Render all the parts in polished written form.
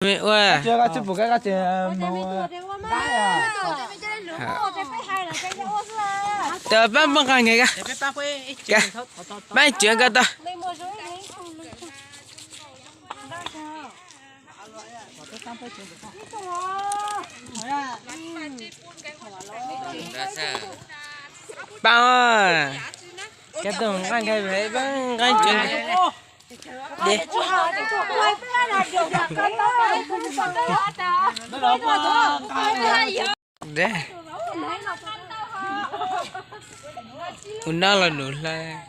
Wow. Chưa có chụp một cái màu cái à. Tờ bác bác cái này kìa. Bác chuyện cái đó. Bao à. Cái đồng ăn cái vậy bác cái chuyện này. Đi. Đấy. Unda là nụ la.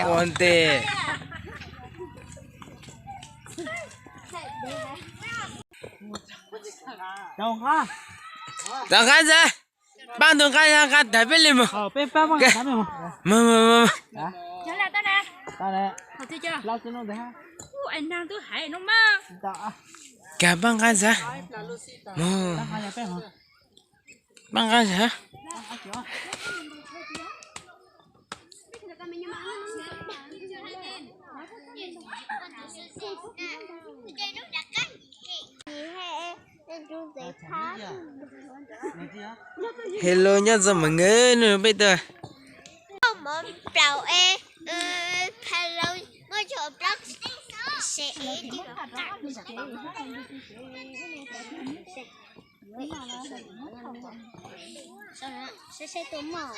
Con tê. Đâu ha. Đâu cái gì? Bạn đừng cái đại bên liền mà. Bên ba bằng cái mà. Mà. Trở lại ta nè. Ta nè. Thật chưa chưa? Lao xin nó đấy ha. Anh đang tôi hại nó mà. Dạ. Cả bằng cái gì? Mà. Hai nhà hả? Bằng cái gì hả? Hello nhá, giờ mọi người nữa bây giờ. Chào em, hello, mới chụp blog sẽ sẽ tụi mỏ.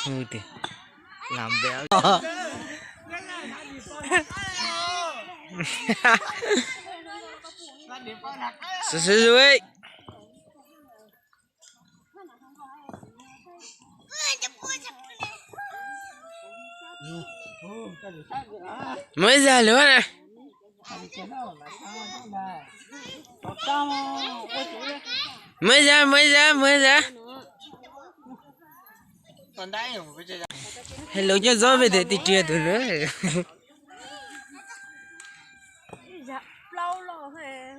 Ui thì làm béo. Sui. Mới ra lửa nè. Mới ra. Hello nhá, gió về để thì chia từ nữa. Lâu rồi hề.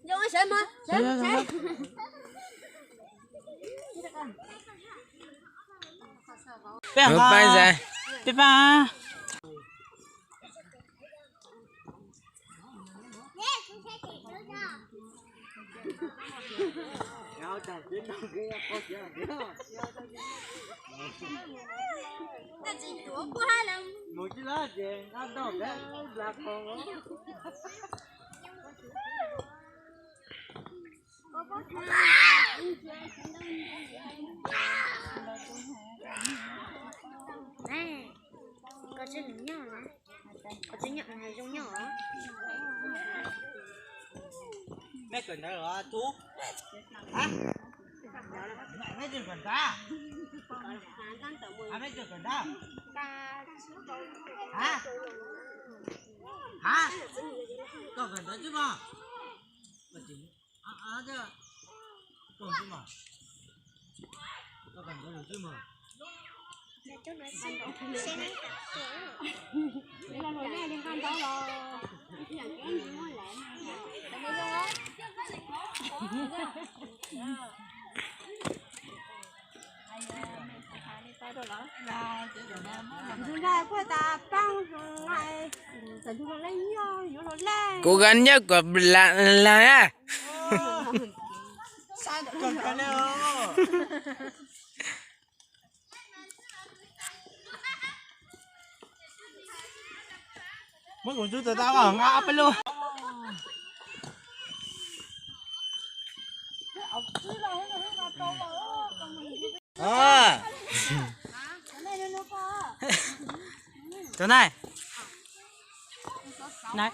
Vô xem mà. Xem. Một bài ra. Bên ba. Ta chỉ đùa quá lắm. Một cái lá chè, nó đâu bé là con. Nè, có chữ nhỏ hả? Có chữ nhỏ này giống nhỏ. Mẹ cần đó là chú. Hả? Mẹ chưa cần ta. Mẹ chưa cần ta. Hả? Hả? Có cần đó chứ mà. Chứ. Còn chứ mà. Có cần đó được chứ mà. Đây là nồi này liên quan đó rồi. Cái gì nó lẹ. Cố gắng nhá, có là á. Còn cái nào? Mấy con chú tao ở ngã bên luôn. Chỗ này. Này.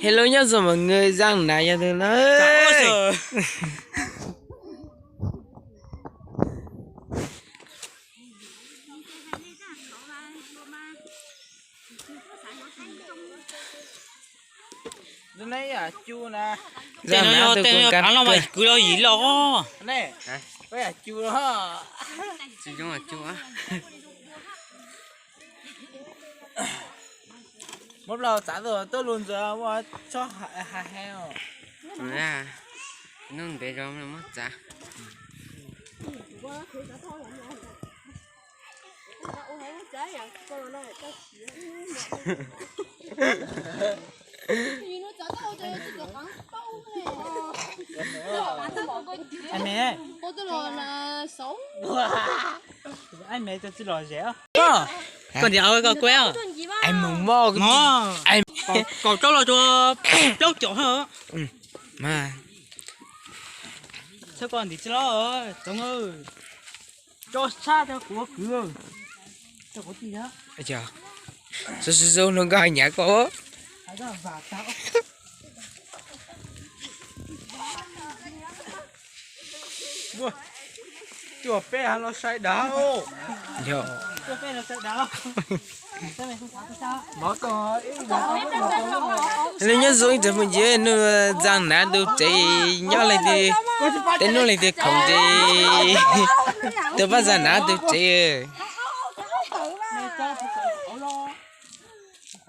Hello nhá, giờ mọi người rằng này nhà thương ơi. Lúc nãy à chu nè. Ra má tôi cũng cắn mày cứ lo gì lo. Này. Hả? Cái à chu đó. Chú giống là chú á. Một lần trả rồi tôi luôn giờ mà cho hai heo. Ra. Nó để rồi nó mất giá. Anh mẹ. Anh mẹ cho chị lo rẻ. Còn gì ơi con quéo. Anh mừng mò. Anh Còn cháu lo cho cháu chỗ hả? mà Sao con thì chị lo ơi, Tông ơi. Cho xa theo của cửa. Cho có gì đó. bây giờ số nó có nhà có Hãy cho vào tao. Ui. Chùa phê hắn nó say đau. giờ Chùa phê nó say đau. Sao mày không tháo cái sao? Bỏ con. nên nhớ rồi thì mình dễ nó rằng nãy tôi chỉ nhớ lại thì đến nó lại thì không thì tôi bắt ra nãy tôi chỉ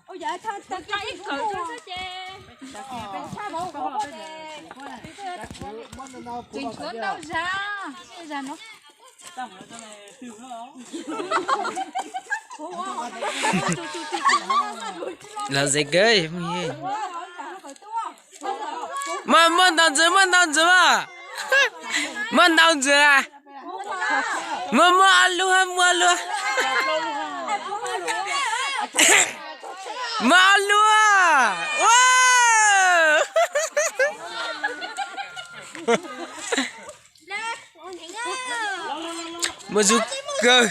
Ôi dạ thôi tao cho ít cự cho nó chê. Sao bộ bộ nè. Chuyện cuốn đâu ra. Bây giờ nó Tao nói cho mày tiêu nó. là gì cơ mà tao chứ mà tao chứ à mà luôn mà luôn wow mà giúp cơ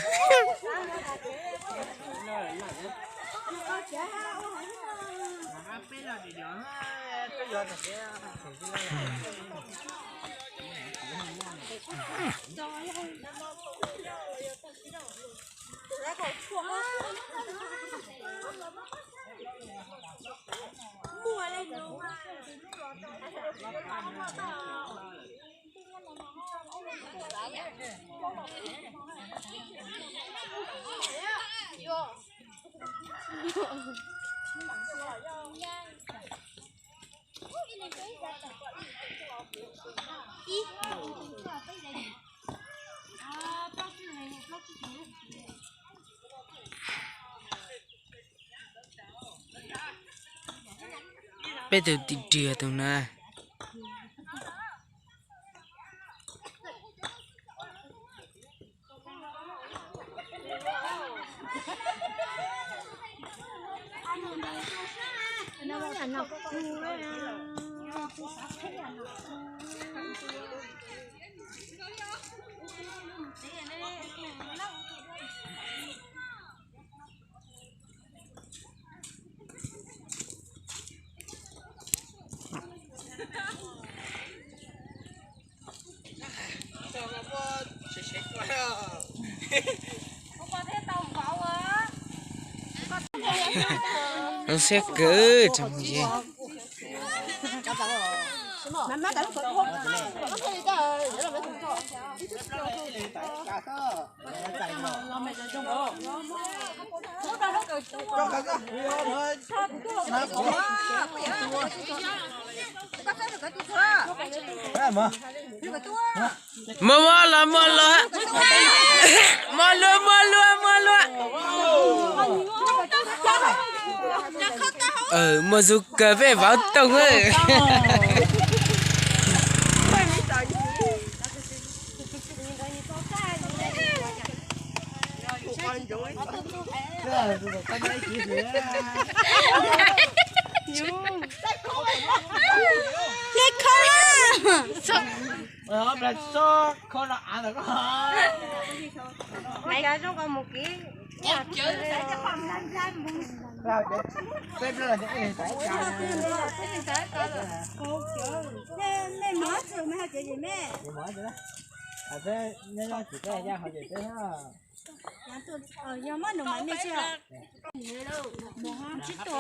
bây giờ đi trưa tụi nó nó sẽ cứ trong gì Má đánh cự không. Có khi cái để làm cái cự. mà mà giúp cà phê vào tông ơi Hôm nay số con nó ăn được không? Mày ra cho con một ký. Rồi, xem nó là những cái phải Mẹ mở rồi mẹ học chuyện gì mẹ? mở nữa. À thế nên nó chỉ cái ra họ chỉ thế ha. 要么弄买没去啊？弄上去多。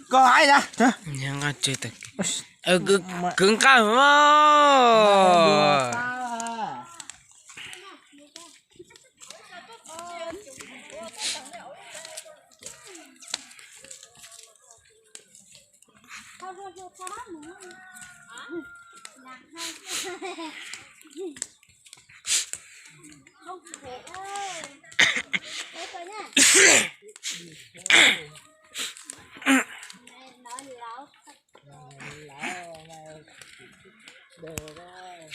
Có ai ra? Yang nggak cerita. Gengkam mau. Không thể ơi. Thế coi nha. Nói láo.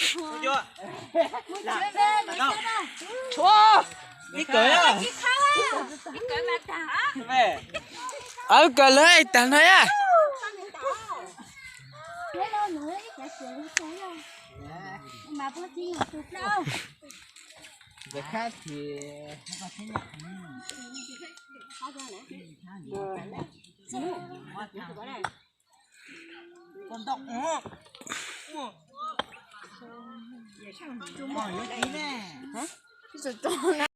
Thấy chưa? Muốn chơi về, muốn Đâu? chơi đâu. Wow! Đi cưới à? Đi khao à. Đi cưới mà trả. Về. Ở cờ lưới tao nói à. Thế đâu nữa, chả sửa đi chơi đâu. Mà bố chi mà tụt đâu. Người khác thì con động nữa. Còn cái gì nè?